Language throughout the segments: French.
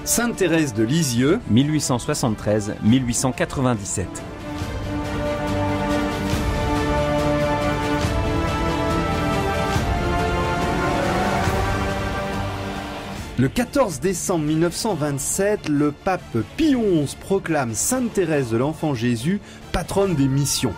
Sainte Thérèse de Lisieux, 1873-1897. Le 14 décembre 1927, le pape Pie XI proclame Sainte Thérèse de l'Enfant Jésus patronne des missions.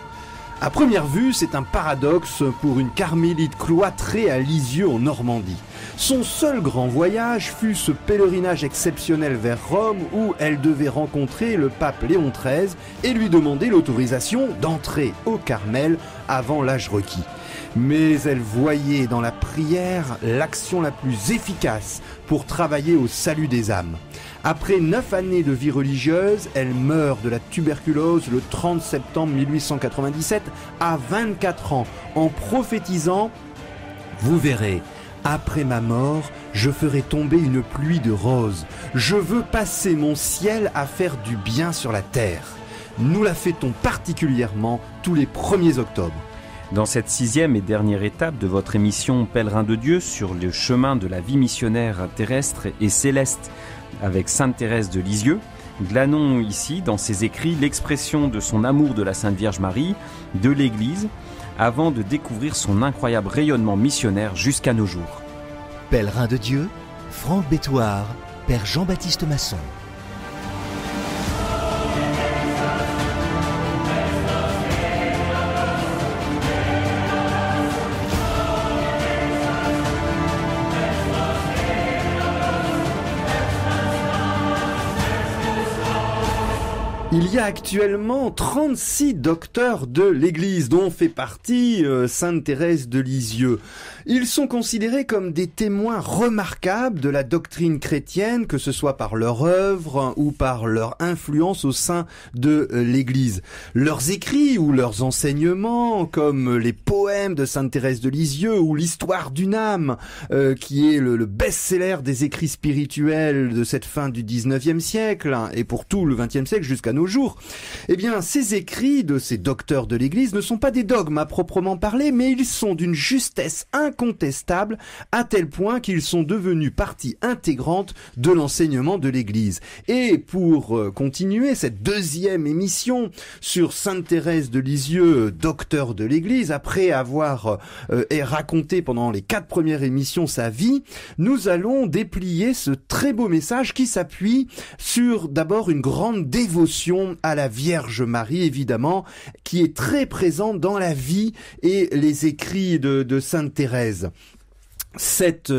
À première vue, c'est un paradoxe pour une carmélite cloîtrée à Lisieux en Normandie. Son seul grand voyage fut ce pèlerinage exceptionnel vers Rome où elle devait rencontrer le pape Léon XIII et lui demander l'autorisation d'entrer au Carmel avant l'âge requis. Mais elle voyait dans la prière l'action la plus efficace pour travailler au salut des âmes. Après 9 années de vie religieuse, elle meurt de la tuberculose le 30 septembre 1897 à 24 ans en prophétisant « Vous verrez, après ma mort, je ferai tomber une pluie de roses. Je veux passer mon ciel à faire du bien sur la terre. » Nous la fêtons particulièrement tous les 1er octobre. Dans cette 6e et dernière étape de votre émission Pèlerin de Dieu sur le chemin de la vie missionnaire terrestre et céleste avec Sainte Thérèse de Lisieux, glanons ici dans ses écrits l'expression de son amour de la Sainte Vierge Marie, de l'Église, avant de découvrir son incroyable rayonnement missionnaire jusqu'à nos jours. Pèlerin de Dieu, Franck Bétoir, Père Jean-Baptiste Masson. Il y a actuellement 36 docteurs de l'Église, dont fait partie Sainte Thérèse de Lisieux. Ils sont considérés comme des témoins remarquables de la doctrine chrétienne, que ce soit par leur œuvre ou par leur influence au sein de l'Église. Leurs écrits ou leurs enseignements, comme les poèmes de Sainte Thérèse de Lisieux ou l'histoire d'une âme, qui est le best-seller des écrits spirituels de cette fin du 19e siècle, et pour tout le 20e siècle jusqu'à nos jours. Eh bien, ces écrits de ces docteurs de l'Église ne sont pas des dogmes à proprement parler, mais ils sont d'une justesse incontestable, à tel point qu'ils sont devenus partie intégrante de l'enseignement de l'Église. Et pour continuer cette 2e émission sur Sainte Thérèse de Lisieux, docteur de l'Église, après avoir raconté pendant les 4 premières émissions sa vie, nous allons déplier ce très beau message qui s'appuie sur d'abord une grande dévotion à la Vierge Marie, évidemment, qui est très présente dans la vie et les écrits de Sainte Thérèse. Cet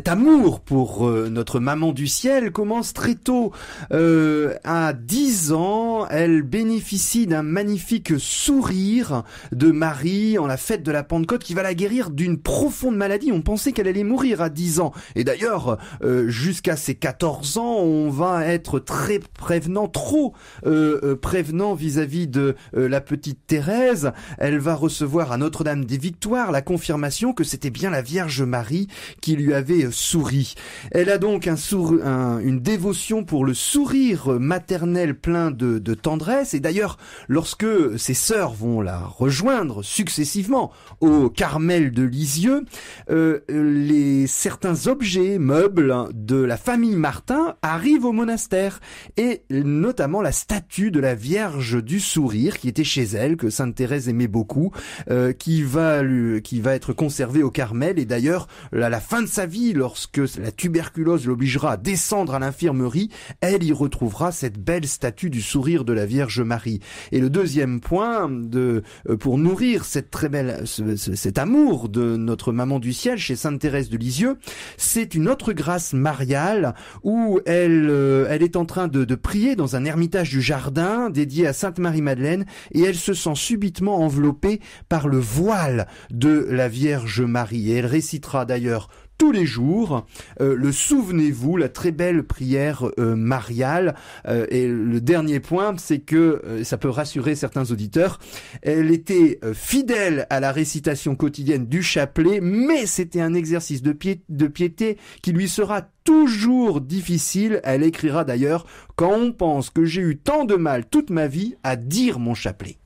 amour pour notre maman du ciel commence très tôt. À 10 ans, elle bénéficie d'un magnifique sourire de Marie en la fête de la Pentecôte qui va la guérir d'une profonde maladie. On pensait qu'elle allait mourir à 10 ans. Et d'ailleurs, jusqu'à ses 14 ans, on va être très prévenant, trop prévenant vis-à-vis de la petite Thérèse. Elle va recevoir à Notre-Dame des Victoires la confirmation que c'était bien la Vierge Marie qui lui avait souri. Elle a donc une dévotion pour le sourire maternel plein de tendresse. Et d'ailleurs, lorsque ses sœurs vont la rejoindre successivement au Carmel de Lisieux, certains objets, meubles de la famille Martin arrivent au monastère, et notamment la statue de la Vierge du Sourire qui était chez elle, que Sainte Thérèse aimait beaucoup, qui va être conservée au Carmel. Et d'ailleurs, à la fin de sa vie, lorsque la tuberculose l'obligera à descendre à l'infirmerie, elle y retrouvera cette belle statue du sourire de la Vierge Marie. Et le deuxième point pour nourrir cet amour de notre maman du ciel chez Sainte Thérèse de Lisieux, c'est une autre grâce mariale où elle est en train de prier dans un ermitage du jardin dédié à Sainte Marie-Madeleine, et elle se sent subitement enveloppée par le voile de la Vierge Marie. Et elle récitera d'ailleurs tous les jours le Souvenez-vous, la très belle prière mariale. Et le dernier point, c'est que ça peut rassurer certains auditeurs, elle était fidèle à la récitation quotidienne du chapelet, mais c'était un exercice de piété qui lui sera toujours difficile. Elle écrira d'ailleurs « Quand on pense que j'ai eu tant de mal toute ma vie à dire mon chapelet ».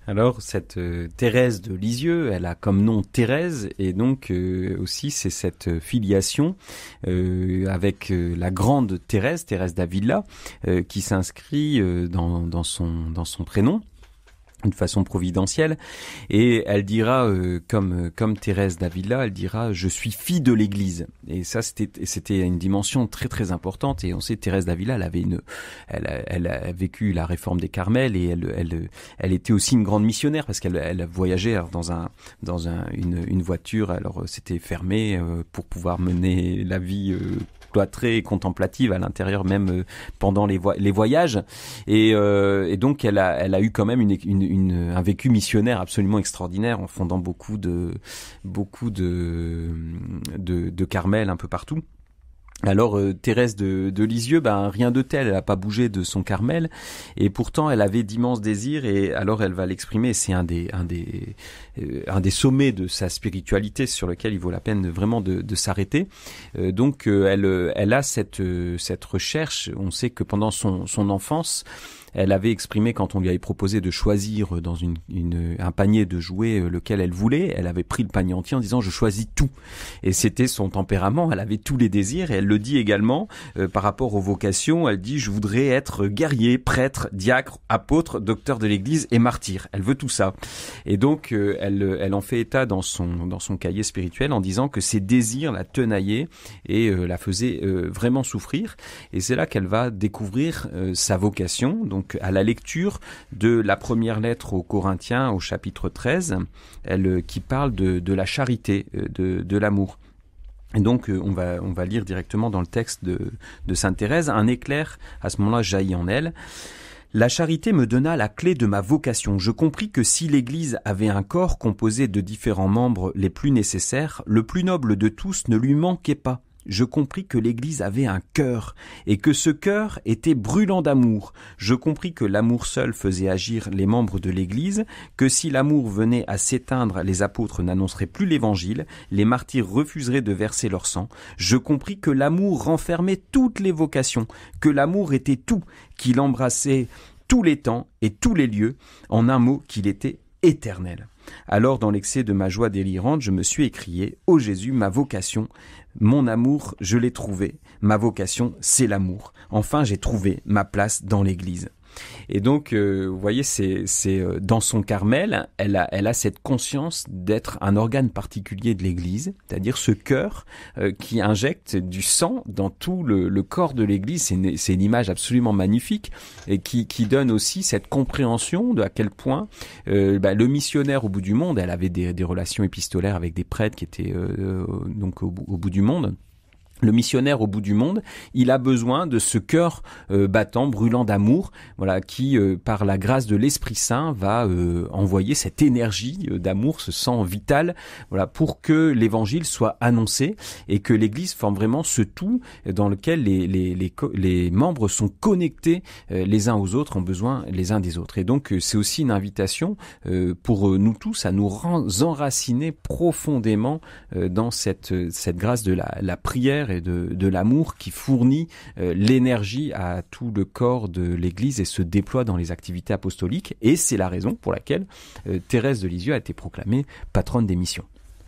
Alors cette Thérèse de Lisieux, elle a comme nom Thérèse et donc aussi c'est cette filiation avec la grande Thérèse d'Avila qui s'inscrit dans son prénom d'une façon providentielle, et elle dira comme Thérèse d'Avila, elle dira je suis fille de l'Église, et ça c'était une dimension très très importante. Et on sait Thérèse d'Avila, elle a vécu la réforme des Carmels, et elle était aussi une grande missionnaire parce qu'elle voyageait dans une voiture, alors c'était fermé pour pouvoir mener la vie cloîtrée et contemplative à l'intérieur, même pendant les voyages, et donc elle a eu quand même un vécu missionnaire absolument extraordinaire en fondant beaucoup de Carmel un peu partout. Alors Thérèse de Lisieux, rien de tel, elle n'a pas bougé de son Carmel, et pourtant elle avait d'immenses désirs, et alors elle va l'exprimer. C'est un des sommets de sa spiritualité sur lequel il vaut la peine vraiment de s'arrêter. Donc elle a cette recherche. On sait que pendant son enfance, elle avait exprimé, quand on lui avait proposé de choisir dans un panier de jouets lequel elle voulait, elle avait pris le panier entier en disant je choisis tout. Et c'était son tempérament, elle avait tous les désirs, et elle le dit également par rapport aux vocations. Elle dit je voudrais être guerrier, prêtre, diacre, apôtre, docteur de l'Église et martyr. Elle veut tout ça. Et donc elle en fait état dans son cahier spirituel en disant que ses désirs la tenaillaient et la faisaient vraiment souffrir. Et c'est là qu'elle va découvrir sa vocation. Donc à la lecture de la première lettre aux Corinthiens au chapitre 13, qui parle de la charité, de l'amour. Et donc on va lire directement dans le texte de Sainte Thérèse. Un éclair à ce moment-là jaillit en elle. La charité me donna la clé de ma vocation. Je compris que si l'Église avait un corps composé de différents membres les plus nécessaires, le plus noble de tous ne lui manquait pas. Je compris que l'Église avait un cœur, et que ce cœur était brûlant d'amour. Je compris que l'amour seul faisait agir les membres de l'Église, que si l'amour venait à s'éteindre, les apôtres n'annonceraient plus l'Évangile, les martyrs refuseraient de verser leur sang. Je compris que l'amour renfermait toutes les vocations, que l'amour était tout, qu'il embrassait tous les temps et tous les lieux, en un mot qu'il était éternel. Alors, dans l'excès de ma joie délirante, je me suis écrié « Ô Jésus, ma vocation, mon amour, je l'ai trouvé. Ma vocation, c'est l'amour. Enfin, j'ai trouvé ma place dans l'Église. » Et donc, vous voyez, c'est dans son Carmel, elle a cette conscience d'être un organe particulier de l'Église, c'est-à-dire ce cœur qui injecte du sang dans tout le corps de l'Église. C'est une image absolument magnifique, et qui donne aussi cette compréhension de à quel point le missionnaire au bout du monde, elle avait des relations épistolaires avec des prêtres qui étaient donc au bout du monde. Le missionnaire au bout du monde, il a besoin de ce cœur battant, brûlant d'amour, voilà, qui, par la grâce de l'Esprit Saint, va envoyer cette énergie d'amour, ce sang vital, voilà, pour que l'Évangile soit annoncé et que l'Église forme vraiment ce tout dans lequel les membres sont connectés les uns aux autres, ont besoin les uns des autres. Et donc, c'est aussi une invitation pour nous tous à nous enraciner profondément dans cette grâce de la prière et de l'amour qui fournit l'énergie à tout le corps de l'Église et se déploie dans les activités apostoliques. Et c'est la raison pour laquelle Thérèse de Lisieux a été proclamée patronne des missions.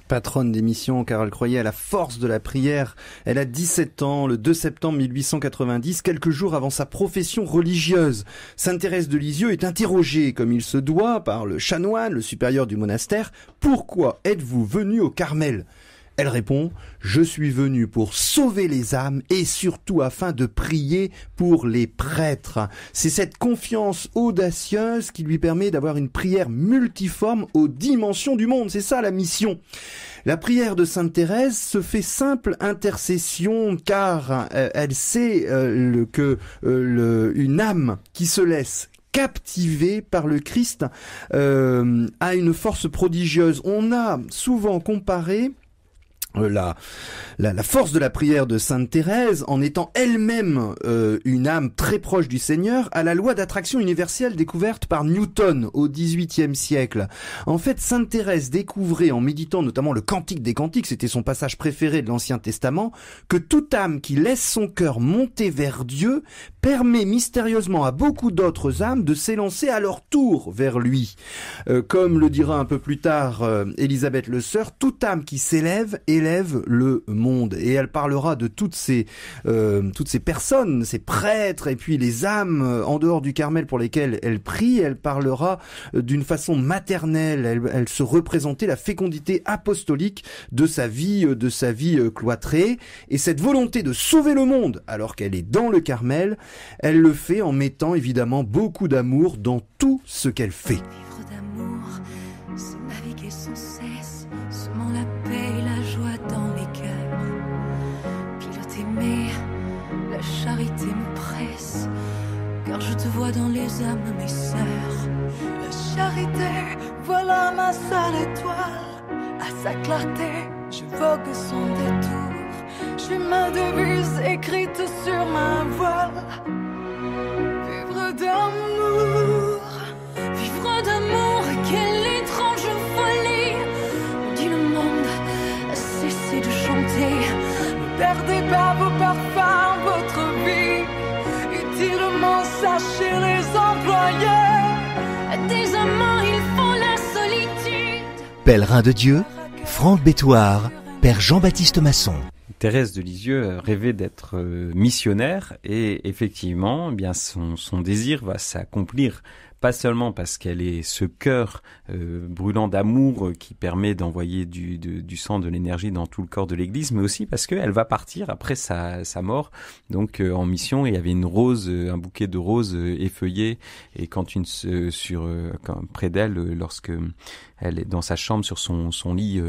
Patronne des missions, car elle croyait à la force de la prière. Elle a 17 ans, le 2 septembre 1890, quelques jours avant sa profession religieuse. Sainte Thérèse de Lisieux est interrogée, comme il se doit, par le chanoine, le supérieur du monastère. « Pourquoi êtes-vous venu au Carmel ?» Elle répond « Je suis venue pour sauver les âmes et surtout afin de prier pour les prêtres. » C'est cette confiance audacieuse qui lui permet d'avoir une prière multiforme aux dimensions du monde. C'est ça la mission. La prière de Sainte Thérèse se fait simple intercession car elle sait une âme qui se laisse captivé par le Christ a une force prodigieuse. On a souvent comparé la force de la prière de Sainte Thérèse, en étant elle-même une âme très proche du Seigneur, à la loi d'attraction universelle découverte par Newton au XVIIIe siècle. En fait, Sainte Thérèse découvrait, en méditant notamment le Cantique des Cantiques, c'était son passage préféré de l'Ancien Testament, que toute âme qui laisse son cœur monter vers Dieu permet mystérieusement à beaucoup d'autres âmes de s'élancer à leur tour vers lui. Comme le dira un peu plus tard Élisabeth Le Sœur, toute âme qui s'élève élève le monde. Et elle parlera de toutes ces personnes, ces prêtres, et puis les âmes en dehors du Carmel pour lesquelles elle prie. Elle parlera d'une façon maternelle. Elle se représentait la fécondité apostolique de sa vie cloîtrée. Et cette volonté de sauver le monde, alors qu'elle est dans le Carmel, elle le fait en mettant évidemment beaucoup d'amour dans tout ce qu'elle fait. Vivre d'amour, c'est naviguer sans cesse, semant la paix et la joie dans les cœurs. Piloter la charité me presse, car je te vois dans les âmes de mes sœurs. La charité, voilà ma seule étoile, à sa clarté, je vogue son détour. J'ai ma devise écrite sur ma voile. Vivre d'amour, quelle étrange folie. Dit le monde, cessez de chanter. Ne perdez pas vos parfums, votre vie. Utilement, sachez les employer. Des amants, il faut la solitude. Pèlerin de Dieu, Franck Bétoir, Père Jean-Baptiste Masson. Thérèse de Lisieux rêvait d'être missionnaire et effectivement, eh bien son désir va s'accomplir. Pas seulement parce qu'elle est ce cœur brûlant d'amour qui permet d'envoyer du sang, de l'énergie dans tout le corps de l'Église, mais aussi parce qu'elle va partir après sa mort, donc en mission. Et il y avait une rose, un bouquet de roses effeuillées, et près d'elle, lorsque elle est dans sa chambre sur son lit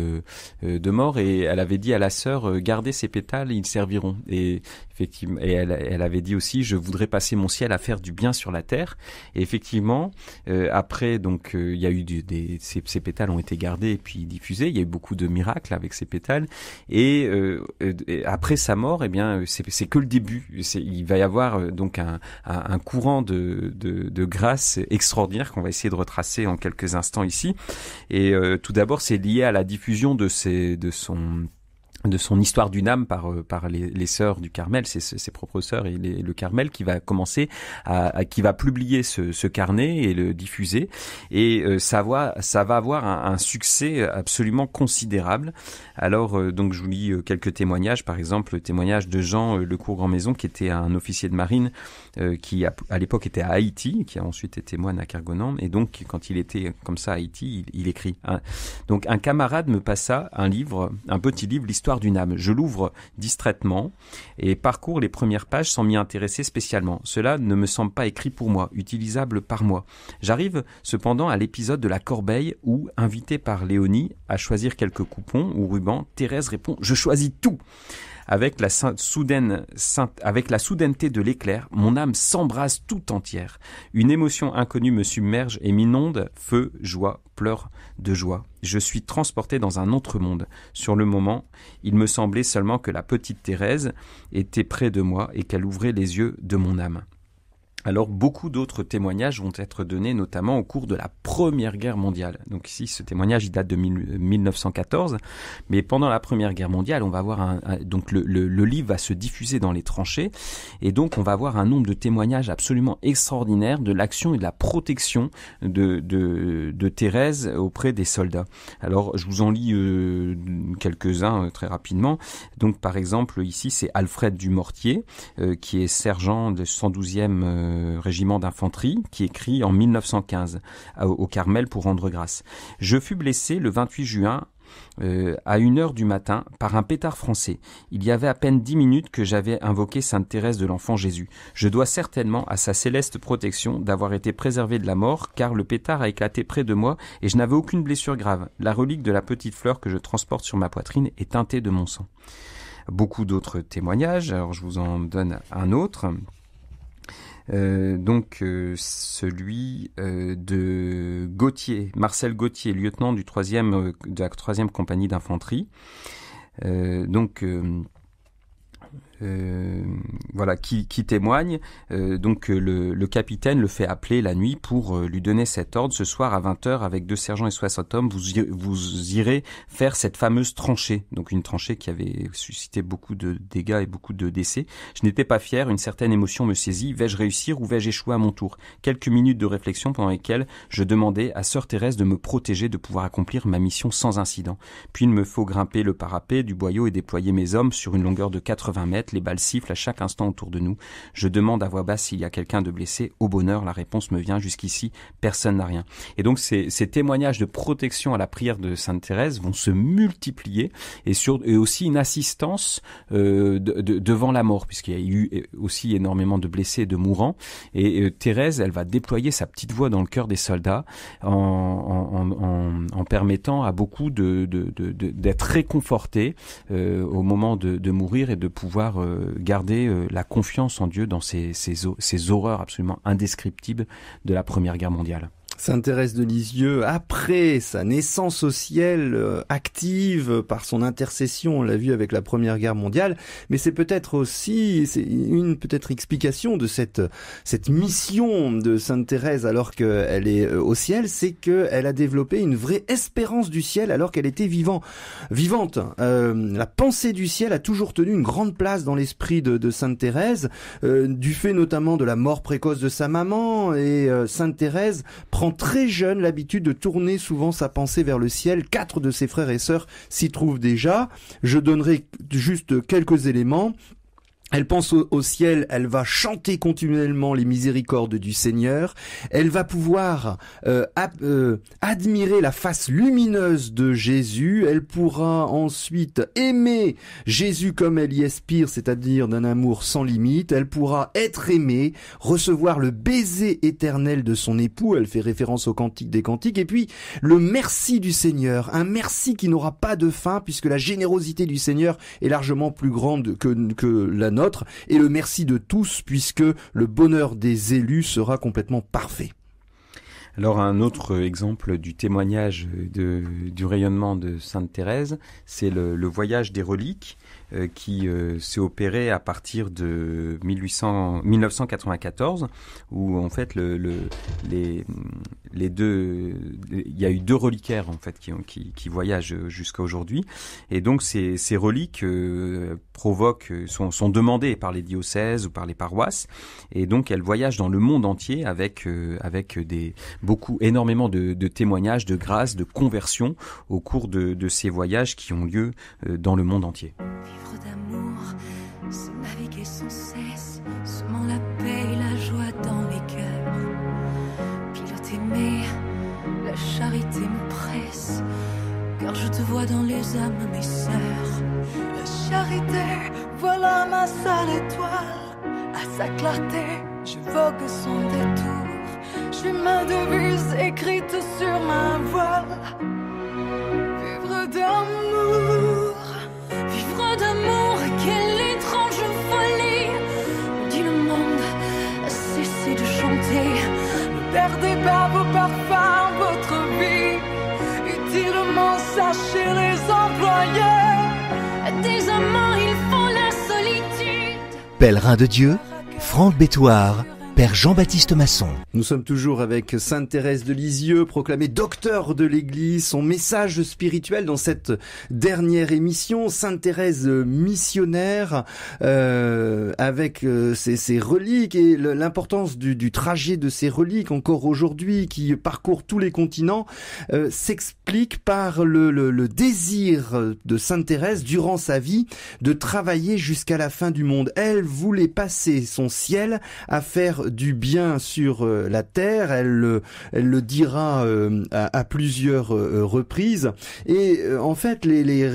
de mort, et elle avait dit à la sœur, gardez ces pétales, ils serviront. Et effectivement, et elle avait dit aussi, je voudrais passer mon ciel à faire du bien sur la terre. Et effectivement, après, donc, il y a eu ces pétales ont été gardés et puis diffusés. Il y a eu beaucoup de miracles avec ces pétales. Et après sa mort, eh bien, c'est que le début. Il va y avoir donc un courant de grâce extraordinaire qu'on va essayer de retracer en quelques instants ici. Et tout d'abord, c'est lié à la diffusion de son histoire d'une âme par les sœurs du Carmel, ses propres sœurs et le Carmel, qui va commencer qui va publier ce carnet et le diffuser, et ça va avoir un succès absolument considérable. Alors donc je vous lis quelques témoignages, par exemple le témoignage de Jean Lecourt-Grandmaison, qui était un officier de marine qui à l'époque était à Haïti, qui a ensuite été moine à Kergonan, et donc quand il était comme ça à Haïti, il écrit donc un camarade me passa un petit livre, l'histoire d'une âme. Je l'ouvre distraitement et parcours les premières pages sans m'y intéresser spécialement. Cela ne me semble pas écrit pour moi, utilisable par moi. J'arrive cependant à l'épisode de la corbeille où, invité par Léonie à choisir quelques coupons ou rubans, Thérèse répond « Je choisis tout !» Avec la soudaineté de l'éclair, mon âme s'embrase tout entière. Une émotion inconnue me submerge et m'inonde, feu, joie, pleurs de joie. Je suis transporté dans un autre monde. Sur le moment, il me semblait seulement que la petite Thérèse était près de moi et qu'elle ouvrait les yeux de mon âme. Alors, beaucoup d'autres témoignages vont être donnés, notamment au cours de la Première Guerre mondiale. Donc ici, ce témoignage, il date de 1914, mais pendant la Première Guerre mondiale, on va avoir donc le livre va se diffuser dans les tranchées, et donc on va avoir un nombre de témoignages absolument extraordinaires de l'action et de la protection de Thérèse auprès des soldats. Alors, je vous en lis quelques-uns très rapidement. Donc, par exemple, ici, c'est Alfred Dumortier, qui est sergent de 112e régiment d'infanterie, qui écrit en 1915 au Carmel pour rendre grâce. Je fus blessé le 28 juin à 1h du matin par un pétard français. Il y avait à peine 10 minutes que j'avais invoqué Sainte Thérèse de l'Enfant Jésus. Je dois certainement à sa céleste protection d'avoir été préservé de la mort, car le pétard a éclaté près de moi et je n'avais aucune blessure grave. La relique de la petite fleur que je transporte sur ma poitrine est teintée de mon sang. Beaucoup d'autres témoignages, alors je vous en donne un autre. Celui de Gauthier, Marcel Gauthier, lieutenant de la 3e compagnie d'infanterie. Voilà, qui témoigne. Le capitaine le fait appeler la nuit pour lui donner cet ordre. Ce soir à 20h, avec 2 sergents et 60 hommes, vous irez faire cette fameuse tranchée. Donc une tranchée qui avait suscité beaucoup de dégâts et beaucoup de décès. Je n'étais pas fier, une certaine émotion me saisit. Vais-je réussir ou vais-je échouer à mon tour? Quelques minutes de réflexion pendant lesquelles je demandais à Sœur Thérèse de me protéger, de pouvoir accomplir ma mission sans incident. Puis il me faut grimper le parapet du boyau et déployer mes hommes sur une longueur de 80 mètres. Les balles sifflent à chaque instant autour de nous. Je demande à voix basse s'il y a quelqu'un de blessé. Au bonheur, la réponse me vient. Jusqu'ici, personne n'a rien. Et donc, ces témoignages de protection à la prière de Sainte Thérèse vont se multiplier et aussi une assistance devant la mort, puisqu'il y a eu aussi énormément de blessés et de mourants. Et Thérèse, elle va déployer sa petite voix dans le cœur des soldats en permettant à beaucoup d'être réconfortés au moment de mourir et de pouvoir garder la confiance en Dieu dans ces horreurs absolument indescriptibles de la Première Guerre mondiale. Sainte Thérèse de Lisieux, après sa naissance au ciel, active par son intercession, on l'a vu avec la Première Guerre mondiale, mais c'est peut-être aussi une explication de cette mission de Sainte Thérèse alors qu'elle est au ciel, c'est qu'elle a développé une vraie espérance du ciel alors qu'elle était vivante. La pensée du ciel a toujours tenu une grande place dans l'esprit de Sainte Thérèse, du fait notamment de la mort précoce de sa maman, et Sainte Thérèse prend très jeune l'habitude de tourner souvent sa pensée vers le ciel. 4 de ses frères et sœurs s'y trouvent déjà. Je donnerai juste quelques éléments. Elle pense au ciel, elle va chanter continuellement les miséricordes du Seigneur, elle va pouvoir admirer la face lumineuse de Jésus, elle pourra ensuite aimer Jésus comme elle y aspire, c'est-à-dire d'un amour sans limite, elle pourra être aimée, recevoir le baiser éternel de son époux, elle fait référence au Cantique des Cantiques, et puis le merci du Seigneur, un merci qui n'aura pas de fin puisque la générosité du Seigneur est largement plus grande que la nôtre, et le merci de tous puisque le bonheur des élus sera complètement parfait. Alors un autre exemple du témoignage du rayonnement de Sainte Thérèse, c'est le voyage des reliques qui s'est opéré à partir de 1994, où en fait il y a eu 2 reliquaires en fait qui voyagent jusqu'à aujourd'hui, et donc ces reliques sont demandées par les diocèses ou par les paroisses, et donc elles voyagent dans le monde entier avec énormément de témoignages, de grâces, de conversions au cours de ces voyages qui ont lieu dans le monde entier. Vivre d'amour, c'est naviguer sans cesse, semant la paix et la joie dans les cœurs. Pilote aimé, la charité me presse, car je te vois dans les âmes, mes sœurs. La charité, voilà ma seule étoile, à sa clarté, je vogue son détour. Je suis ma devise écrite sur ma voile. Vivre d'amour, quelle étrange folie. Dit le monde, cessez de chanter. Ne perdez pas vos parfums, votre vie. Utilement, sachez les employer. Des amants, ils font la solitude. Pèlerin de Dieu, Franck Bétoir, Père Jean-Baptiste Masson. Nous sommes toujours avec Sainte Thérèse de Lisieux, proclamée docteur de l'Église, son message spirituel dans cette dernière émission, Sainte Thérèse missionnaire, avec ses reliques et l'importance du trajet de ces reliques encore aujourd'hui qui parcourt tous les continents, s'explique par le désir de Sainte Thérèse durant sa vie de travailler jusqu'à la fin du monde. Elle voulait passer son ciel à faire du bien sur la terre, elle le dira à plusieurs reprises, et en fait les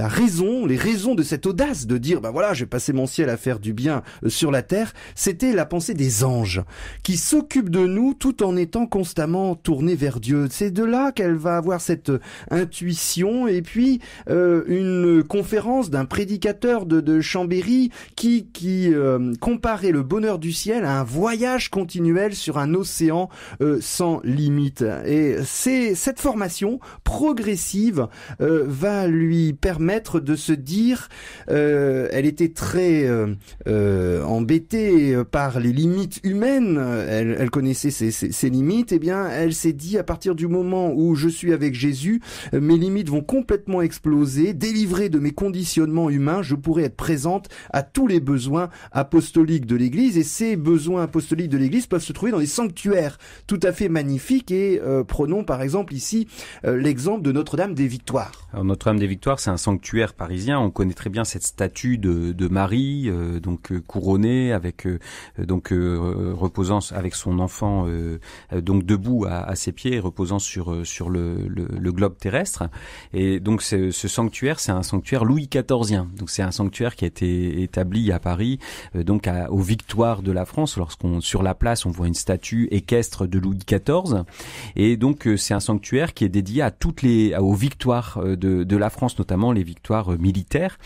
raisons de cette audace de dire voilà, je vais passer mon ciel à faire du bien sur la terre, c'était la pensée des anges qui s'occupent de nous tout en étant constamment tournés vers Dieu. C'est de là qu'elle va avoir cette intuition, et puis une conférence d'un prédicateur de Chambéry qui comparait le bonheur du ciel à un voyage voyage continuel sur un océan sans limite. Et cette formation progressive va lui permettre de se dire, elle était très embêtée par les limites humaines, elle connaissait ses limites, et bien elle s'est dit, à partir du moment où je suis avec Jésus, mes limites vont complètement exploser, délivrée de mes conditionnements humains, je pourrai être présente à tous les besoins apostoliques de l'Église, et ces besoins apostoliques de l'Église peuvent se trouver dans des sanctuaires tout à fait magnifiques, et prenons par exemple ici l'exemple de Notre-Dame des Victoires. Alors, Notre-Dame des Victoires, c'est un sanctuaire parisien, on connaît très bien cette statue de Marie, couronnée, avec reposant avec son enfant donc debout à ses pieds, reposant sur le globe terrestre. Et donc ce sanctuaire, c'est un sanctuaire Louis XIVien. Donc c'est un sanctuaire qui a été établi à Paris, aux Victoires de la France. Sur la place, on voit une statue équestre de Louis XIV. Et donc c'est un sanctuaire qui est dédié aux victoires de la France, notamment les victoires militaires,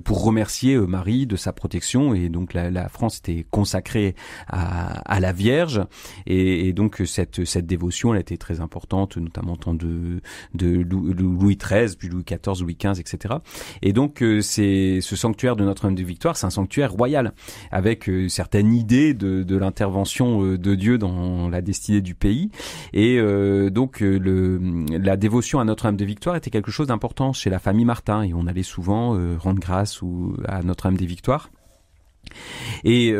pour remercier Marie de sa protection. Et donc la France était consacrée à la Vierge. Et donc cette dévotion, elle a été très importante, notamment au temps de Louis XIII, puis Louis XIV, Louis XV, etc. Et donc ce sanctuaire de Notre-Dame des Victoires, c'est un sanctuaire royal, avec certaines idées de l'intervention de Dieu dans la destinée du pays. Et la dévotion à Notre-Dame des Victoires était quelque chose d'important chez la famille Martin, et on allait souvent rendre grâce à Notre-Dame des Victoires. Et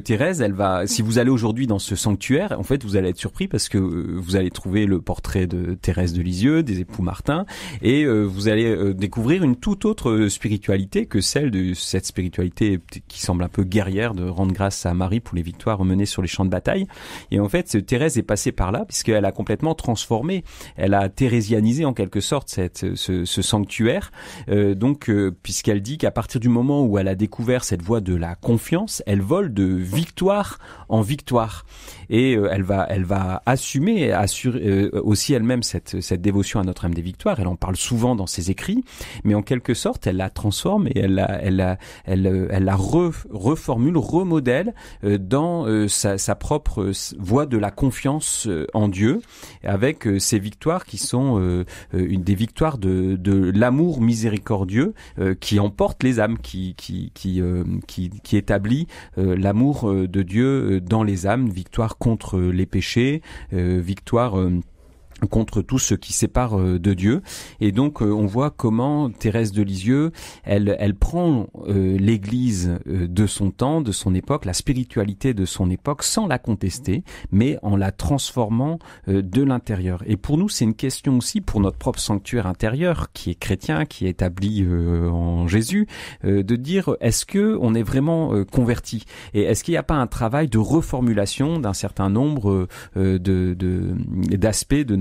Thérèse, si vous allez aujourd'hui dans ce sanctuaire, en fait, vous allez être surpris parce que vous allez trouver le portrait de Thérèse de Lisieux, des époux Martin, et vous allez découvrir une toute autre spiritualité que celle de cette spiritualité qui semble un peu guerrière, de rendre grâce à Marie pour les victoires menées sur les champs de bataille. Et en fait, Thérèse est passée par là puisqu'elle a complètement transformé, elle a thérésianisé en quelque sorte ce sanctuaire, puisqu'elle dit qu'à partir du moment où elle a découvert cette voie de la confiance, elle vole de victoire en victoire, et elle va assurer aussi elle-même cette dévotion à Notre-Dame des Victoires. Elle en parle souvent dans ses écrits, mais en quelque sorte elle la transforme et elle la reformule, remodèle dans sa propre voie de la confiance en Dieu, avec ces victoires qui sont des victoires de l'amour miséricordieux qui emporte les âmes, qui établit l'amour de Dieu dans les âmes, victoire contre les péchés, victoire contre tout ce qui sépare de Dieu. Et donc on voit comment Thérèse de Lisieux, elle prend l'Église de son temps, de son époque, la spiritualité de son époque, sans la contester, mais en la transformant de l'intérieur. Et pour nous, c'est une question aussi pour notre propre sanctuaire intérieur, qui est chrétien, qui est établi en Jésus, de dire, est-ce que on est vraiment converti, et est-ce qu'il n'y a pas un travail de reformulation d'un certain nombre d'aspects de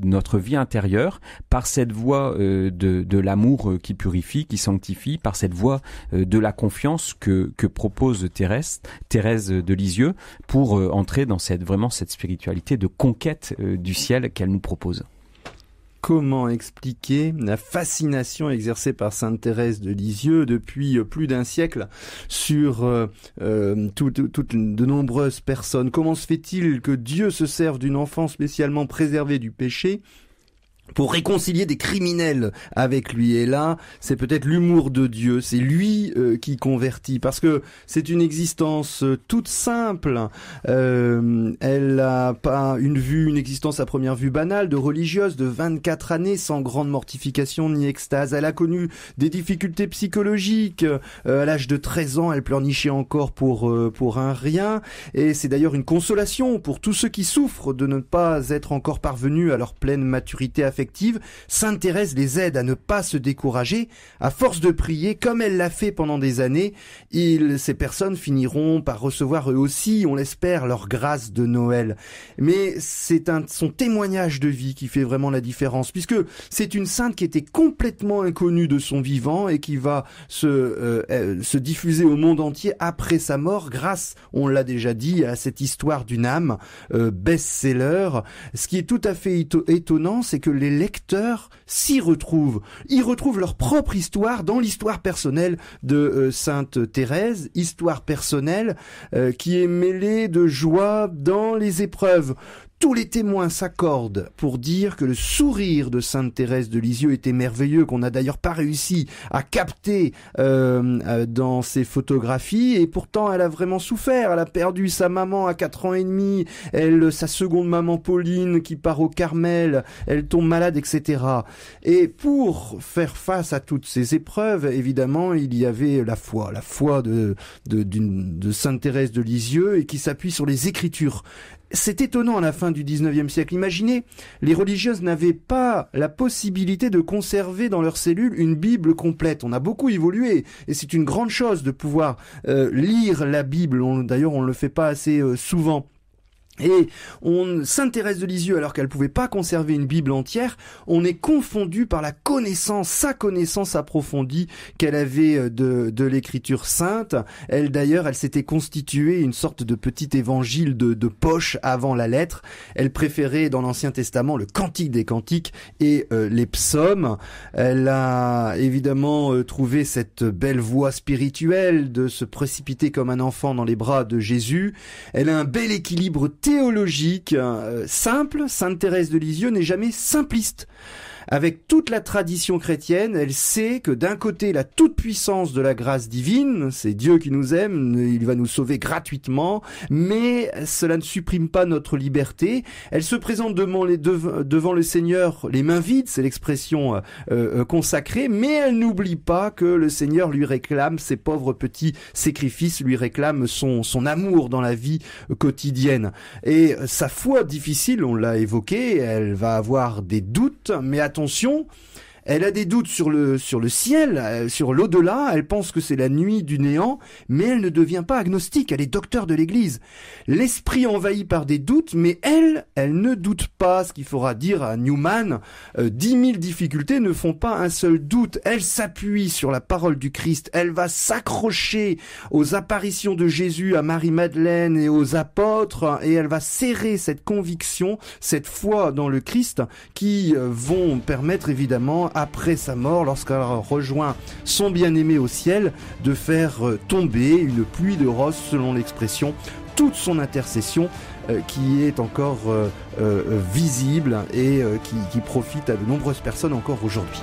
notre vie intérieure, par cette voie de l'amour qui purifie, qui sanctifie, par cette voie de la confiance que propose Thérèse de Lisieux, pour entrer dans cette spiritualité de conquête du ciel qu'elle nous propose. Comment expliquer la fascination exercée par Sainte Thérèse de Lisieux depuis plus d'un siècle sur de nombreuses personnes? Comment se fait-il que Dieu se serve d'une enfant spécialement préservée du péché pour réconcilier des criminels avec lui? Et là, c'est peut-être l'humour de Dieu, c'est lui qui convertit, parce que c'est une existence toute simple. Elle n'a pas une existence à première vue banale, de religieuse, de 24 années, sans grande mortification ni extase. Elle a connu des difficultés psychologiques. À l'âge de 13 ans, elle pleurnichait encore pour un rien. Et c'est d'ailleurs une consolation pour tous ceux qui souffrent de ne pas être encore parvenus à leur pleine maturité affective. Sainte Thérèse les aide à ne pas se décourager. À force de prier, comme elle l'a fait pendant des années, ces personnes finiront par recevoir eux aussi, on l'espère, leur grâce de Noël. Mais c'est son témoignage de vie qui fait vraiment la différence, puisque c'est une sainte qui était complètement inconnue de son vivant et qui va se diffuser au monde entier après sa mort, grâce, on l'a déjà dit, à cette histoire d'une âme, best-seller. Ce qui est tout à fait étonnant, c'est que les les lecteurs s'y retrouvent. Ils retrouvent leur propre histoire dans l'histoire personnelle de Sainte Thérèse, histoire personnelle qui est mêlée de joie dans les épreuves. Tous les témoins s'accordent pour dire que le sourire de Sainte Thérèse de Lisieux était merveilleux, qu'on n'a d'ailleurs pas réussi à capter dans ses photographies, et pourtant elle a vraiment souffert. Elle a perdu sa maman à 4 ans et demi, sa seconde maman Pauline qui part au Carmel, elle tombe malade, etc. Et pour faire face à toutes ces épreuves, évidemment, il y avait la foi de Sainte Thérèse de Lisieux, et qui s'appuie sur les Écritures. C'est étonnant à la fin du 19e siècle. Imaginez, les religieuses n'avaient pas la possibilité de conserver dans leurs cellules une Bible complète. On a beaucoup évolué et c'est une grande chose de pouvoir lire la Bible. D'ailleurs, on ne le fait pas assez souvent. Et Sainte Thérèse de Lisieux, alors qu'elle pouvait pas conserver une Bible entière, on est confondu par sa connaissance approfondie qu'elle avait de l'écriture sainte. Elle s'était constituée une sorte de petit évangile de poche avant la lettre. Elle préférait dans l'Ancien Testament le Cantique des Cantiques et les psaumes. Elle a évidemment trouvé cette belle voie spirituelle de se précipiter comme un enfant dans les bras de Jésus. Elle a un bel équilibre théologique simple. Sainte Thérèse de Lisieux n'est jamais simpliste. Avec toute la tradition chrétienne, elle sait que d'un côté, la toute-puissance de la grâce divine, c'est Dieu qui nous aime, il va nous sauver gratuitement, mais cela ne supprime pas notre liberté. Elle se présente devant le Seigneur les mains vides, c'est l'expression consacrée, mais elle n'oublie pas que le Seigneur lui réclame ses pauvres petits sacrifices, lui réclame son amour dans la vie quotidienne. Et sa foi difficile, on l'a évoqué, elle va avoir des doutes, mais attention, elle a des doutes sur le ciel, sur l'au-delà, elle pense que c'est la nuit du néant, mais elle ne devient pas agnostique, elle est docteur de l'Église. L'esprit envahi par des doutes, mais elle ne doute pas, ce qu'il faudra dire à Newman, 10 000 difficultés ne font pas un seul doute. Elle s'appuie sur la parole du Christ, elle va s'accrocher aux apparitions de Jésus à Marie-Madeleine et aux apôtres, et elle va serrer cette conviction, cette foi dans le Christ, qui vont permettre évidemment après sa mort, lorsqu'elle rejoint son bien-aimé au ciel, de faire tomber une pluie de roses, selon l'expression, toute son intercession qui est encore visible et qui profite à de nombreuses personnes encore aujourd'hui.